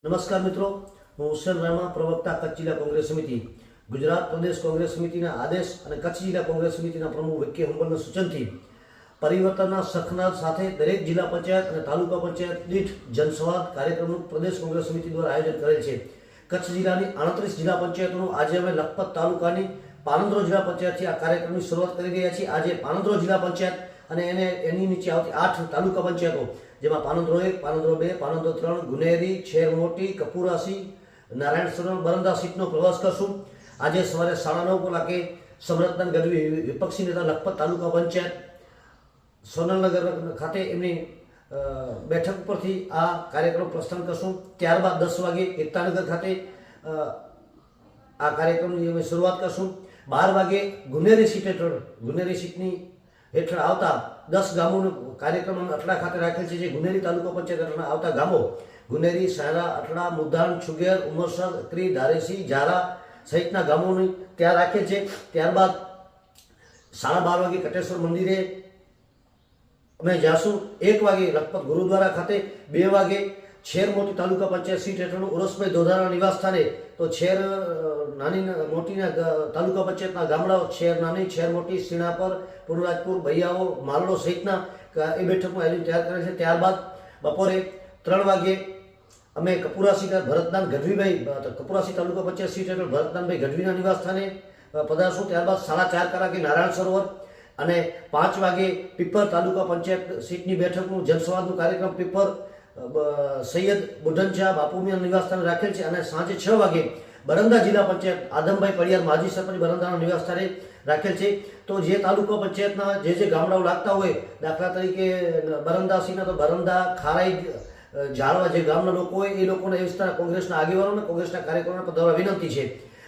નમસ્કાર મિત્રો, હું હુસેન રામા, પ્રવક્તા કચ્છ જિલ્લા કોંગ્રેસ સમિતિ, ગુજરાત પ્રદેશ કોંગ્રેસ સમિતિના આદેશ અને કચ્છ જિલ્લા કોંગ્રેસ સમિતિના પ્રમુખ વિકે હુંબલના સૂચનથી પરિવર્તનના સખનાદ સાથે દરેક જિલ્લા પંચાયત અને તાલુકા પંચાયત દીઠ જનસંવાદ કાર્યક્રમનું પ્રદેશ કોંગ્રેસ સમિતિ દ્વારા આયોજન કરેલ છે. કચ્છ જિલ્લાની 38 જિલ્લા પંચાયતોનું આજે અમે લખપત તાલુકાની પાનંદ્રો જિલ્લા પંચાયતથી આ કાર્યક્રમની શરૂઆત કરી રહ્યા છીએ. આજે પાનંદ્રો જિલ્લા પંચાયત અને એની નીચે આવતી 8 તાલુકા પંચાયતો, જેમાં પાનંદ્રો 1, પાનંદ્રો 2, પાનંદ્રો 3, ગુનેરી, છેરમોટી, કપુરાસી, નારાયણ સરોવર, બરંદા સીટનો પ્રવાસ કરશું. આજે સવારે 9:30 કલાકે સમરતદાન ગઢવી, વિપક્ષી નેતા, લખપત તાલુકા પંચાયત સોનલનગર ખાતે એમની બેઠક પરથી આ કાર્યક્રમ પ્રસ્થાન કરશું. ત્યારબાદ 10 વાગે એકતાનગર ખાતે આ કાર્યક્રમની અમે શરૂઆત કરશું. 12 વાગે ગુનેરી સીટ હેઠળ, ગુનેરી સીટની હેઠળ આવતા 10 ગામોનો કાર્યક્રમ અટડા ખાતે રાખેલ છે. જે ગુનેરી તાલુકા પંચાયત હેઠળના આવતા ગામો ગુનેરી, સાયરા, અટડા, મુધાન, છુગેર, ઉમરસર, અકરી, ધારેસી, જારા સહિતના ગામોની ત્યાં રાખેલ છે. ત્યારબાદ 12:30 વાગે કટેશ્વર મંદિરે અમે જાશું. 1 વાગે લખપત ગુરુદ્વારા ખાતે, 2 વાગે છેરમોટી તાલુકા પંચાયત સીટ હેઠળનું ઉરસભાઈ દોધારાના નિવાસ સ્થાને. તો છેર નાની મોટીના તાલુકા પંચાયતના ગામડાઓ છેર નાની, છેર મોટી, સીણાપર, પુરરાજપુર, બૈયાઓ, માલડો સહિતના એ બેઠકનું આયોજન તૈયાર કરે છે. ત્યારબાદ બપોરે 3 વાગે અમે કપુરાસી ભરતદાન ગઢવીભાઈ, કપુરાસી તાલુકા પંચાયત સીટ હેઠળ ભરતદાનભાઈ ગઢવીના નિવાસ સ્થાને પધારશું. ત્યારબાદ 4:30 કલાકે નારાયણ સરોવર અને 5 વાગે પીપર તાલુકા પંચાયત સીટની બેઠકનું જનસંવાદનું કાર્યક્રમ પીપર સૈયદ બુઢનશાહ બાપુમિયા નિવાસ સ્થાને રાખેલ છે. અને સાંજે 6 વાગે બરંદા જિલ્લા પંચાયત આદમભાઈ પડિયાર, માજી સરપંચ, બરંદાના નિવાસ સ્થાને રાખેલ છે. તો જે તાલુકા પંચાયતના જે ગામડાઓ લાગતા હોય, દાખલા તરીકે બરંદાસીના તો બરંદા, ખારાઈ, ઝાડવા જે ગામના લોકો હોય એ લોકોને એ વિસ્તારના કોંગ્રેસના આગેવાનોને, કોંગ્રેસના કાર્યકરોને પધારવા વિનંતી છે.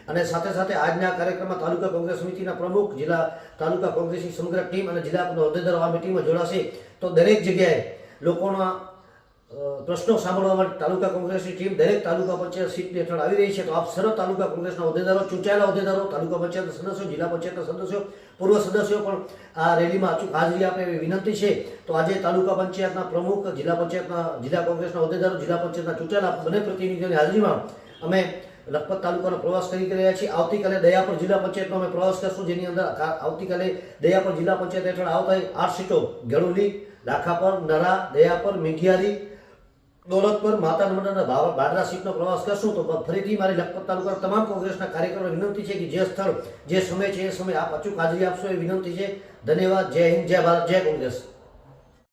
અને સાથે સાથે આજના કાર્યક્રમમાં તાલુકા કોંગ્રેસ સમિતિના પ્રમુખ, જિલ્લા તાલુકા કોંગ્રેસની સમગ્ર ટીમ અને જિલ્લા હોદ્દેદારો આ મિટિંગમાં જોડાશે. તો દરેક જગ્યાએ લોકોના પ્રશ્નો સાંભળવા માટે તાલુકા કોંગ્રેસની ટીમ દરેક તાલુકા પંચાયત સીટ હેઠળ આવી રહી છે. તો આપ સર્વ તાલુકા કોંગ્રેસના હોદ્દેદારો, ચૂંટાયેલા હોદ્દેદારો, તાલુકા પંચાયતના સદસ્યો, જિલ્લા પંચાયતના સદસ્યો, પૂર્વ સદસ્યો પણ આ રેલીમાં અચૂક હાજરી આપે એવી વિનંતી છે. તો આજે તાલુકા પંચાયતના પ્રમુખ, જિલ્લા કોંગ્રેસના હોદ્દેદારો, જિલ્લા પંચાયતના ચૂંટાયેલા બંને પ્રતિનિધિઓની હાજરીમાં અમે લખપત તાલુકાનો પ્રવાસ કરી રહ્યા છીએ. આવતીકાલે દયાપર જિલ્લા પંચાયતનો અમે પ્રવાસ કરશું, જેની અંદર આવતીકાલે દયાપર જિલ્લા પંચાયત હેઠળ આવતા 8 સીટો ગેડુલી, લાખાપર, નરા, દયાપર, મીઠિયારી, દોલતપર, માતા નર્મદાના બાડરા સીટનો પ્રવાસ કરશું. તો ફરીથી મારી લખપત તાલુકાના તમામ કોંગ્રેસના કાર્યકરોને વિનંતી છે કે જે સ્થળ, જે સમય છે એ સમય આપ અચૂક હાજરી આપશો એ વિનંતી છે. ધન્યવાદ. જય હિન્દ, જય ભારત, જય કોંગ્રેસ.